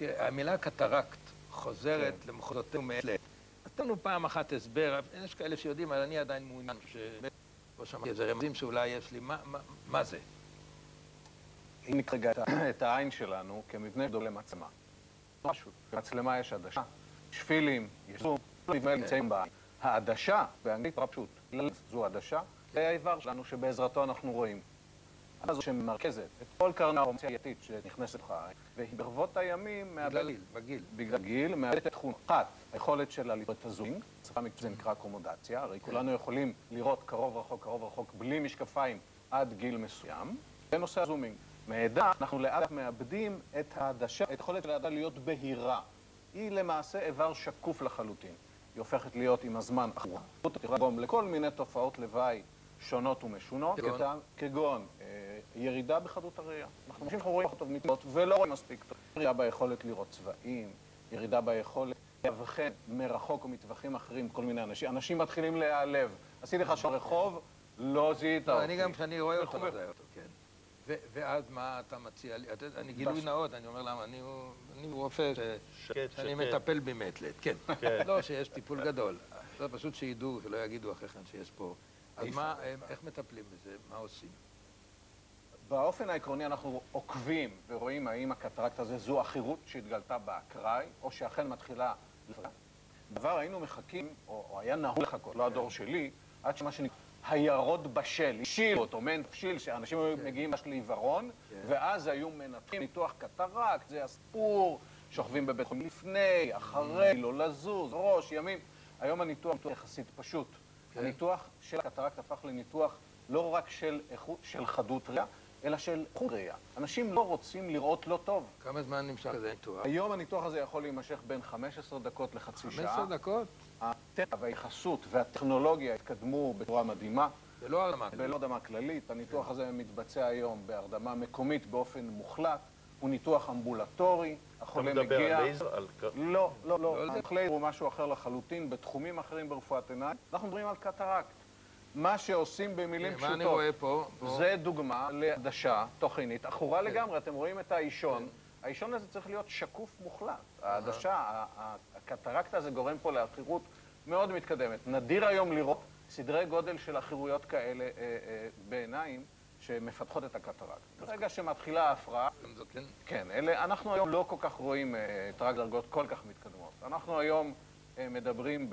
תראה, המילה קטרקט חוזרת למחוזותינו מעת לעת. נתנו פעם אחת הסבר, יש כאלה שיודעים, אבל אני עדיין מעוניין לא שמעתי איזה רמזים שאולי יש לי, מה זה? אם נקרא את העין שלנו כמבנה גדול למצלמה. במצלמה יש עדשה, שפילים, יסום, נמצאים בעין. העדשה, באנגלית פשוט, זו עדשה, זה האיבר שלנו שבעזרתו אנחנו רואים. הזו שמרכזת את כל קרנה האומצייתית שנכנסת לך, והיא ברבות הימים בגלל גיל, מאבדת את תכונה. אחת, היכולת שלה לראות את הזומינג, זה נקרא קומודציה, הרי כולנו יכולים לראות קרוב רחוק בלי משקפיים עד גיל מסוים, זה נושא הזומינג. מעדה, אנחנו לאט מאבדים את העדשה, את היכולת של העדה להיות בהירה. היא למעשה איבר שקוף לחלוטין. היא הופכת להיות עם הזמן אחורה. היא תגרום לכל מיני תופעות לוואי שונות ומשונות, כגון ירידה בחדות הראייה. אנחנו רואים טוב מתנות ולא רואים מספיק טוב. ירידה ביכולת לראות צבעים, ירידה ביכולת להבחן מרחוק ומטווחים אחרים, כל מיני אנשים. אנשים מתחילים להיעלב. עשיתי לך רחוב, לא זיהית אותי. אני גם כשאני רואה אותו, לא זיהה אותו, כן. ואז מה אתה מציע לי? אני גילוי נאות, אני אומר למה, אני רופא שאני מטפל בי מעת לעת, כן. לא, שיש טיפול גדול. זה פשוט שידעו, שלא יגידו אחרי כן שיש פה. אז איך מטפלים בזה? מה עושים? באופן העקרוני אנחנו עוקבים ורואים האם הקטרקט הזה זו החירות שהתגלתה באקראי, או שאכן מתחילה לפגע. בעבר היינו מחכים, או היה נהוג לחכות, לא הדור שלי, עד שמה שנקרא הירוד בשל, השיל אותו, מעין תבשיל, שאנשים מגיעים ממש לעיוורון, ואז היו מנתחים ניתוח קטרקט, זה הסיפור, שוכבים בבית חולים לפני, אחרי, לא לזוז, ראש, ימים. היום הניתוח הוא יחסית פשוט. הניתוח של הקטרקט הפך לניתוח לא רק של חדות ראייה, אלא של איכות ראייה. אנשים לא רוצים לראות לא טוב. כמה זמן נמשך איזה ניתוח? היום הניתוח הזה יכול להימשך בין 15 דקות לחצי שעה. 15 דקות? הטכניקה והיחסות והטכנולוגיה התקדמו בצורה מדהימה. ולא הרדמה כללית. ולא הרדמה כללית. הניתוח הזה מתבצע היום בהרדמה מקומית באופן מוחלט. הוא ניתוח אמבולטורי. החולה מגיע... אתה מדבר על לייזר? לא, לא, לא. לייזר הוא משהו אחר לחלוטין, בתחומים אחרים ברפואת עיניים. אנחנו מדברים על קטרקט. מה שעושים במילים פשוטות. מה אני רואה פה? זה דוגמה לעדשה תוכנית אחורה לגמרי. אתם רואים את האישון. האישון הזה צריך להיות שקוף מוחלט. העדשה, הקטרקט הזה גורם פה לאחירות מאוד מתקדמת. נדיר היום לראות סדרי גודל של אחירויות כאלה בעיניים שמפתחות את הקטרקט. ברגע שמתחילה ההפרעה, כן, אנחנו היום לא כל כך רואים דרגות כל כך מתקדמות. אנחנו היום מדברים